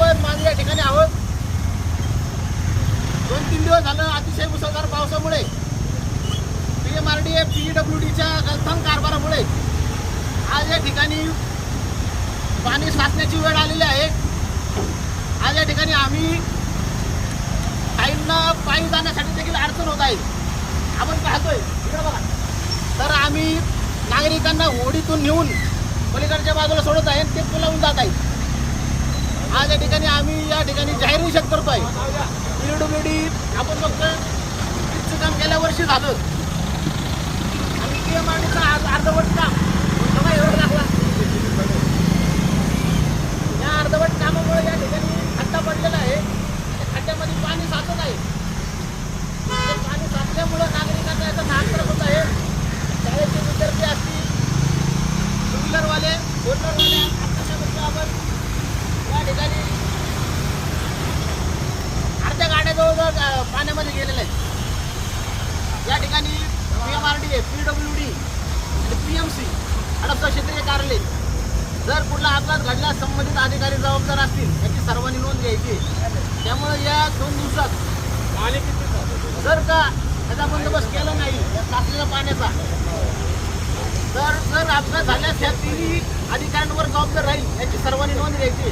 आपण माझ्या या ठिकाणी आहोत. 2-3 दिवस झालं अतिशय मुसळधार पावसामुळे PMRDA PWDच्या गलथान कारभारामुळे आज या ठिकाणी पाणी साचण्याची वेळ आलेली आहे. आज या ठिकाणी आम्ही काहींना पायी जाण्यासाठी देखील अडचण होत आहे. आपण पाहतोय इकडे बघा. तर आम्ही नागरिकांना होडीतून नेऊन पलीकडच्या बाजूला सोडत आहे, ते पुलावून जात आहे. आज या ठिकाणी आम्ही या ठिकाणी जाहीर निषेध करतोय. PWD आपण फक्त इतकं काम गेल्या वर्षी झालं आणि PMRDचा आज अर्धवट काम बघा एवढं दाखवा. या अर्धवट कामामुळे या ठिकाणी खड्डा पडलेला आहे. खड्ड्यामध्ये पाणी साचत आहे. पाणी साचल्यामुळे नागरिकांना याचा नाश त्रास होत आहे. शाळेचे विद्यार्थी असतील, टू व्हीलरवाले, फोर व्हीलरवाले अशामध्ये आपण या ठिकाणी अर्ध्या गाड्या जवळजवळ पाण्यामध्ये गेलेल्या आहेत. या ठिकाणी PMRDA PWD आणि PMC हडपसर क्षेत्रीय कार्यालय जर कुठला अपघात घडल्यास संबंधित अधिकारी जबाबदार असतील याची सर्वांनी नोंद घ्यायची. त्यामुळे या 2 दिवसात जर का त्याचा बंदोबस्त केला नाही या साचलेल्या पाण्याचा तर जर अपघात झाल्यास या 3 अधिकाऱ्यांवर जबाबदार राहील याची सर्वांनी नोंद घ्यायची.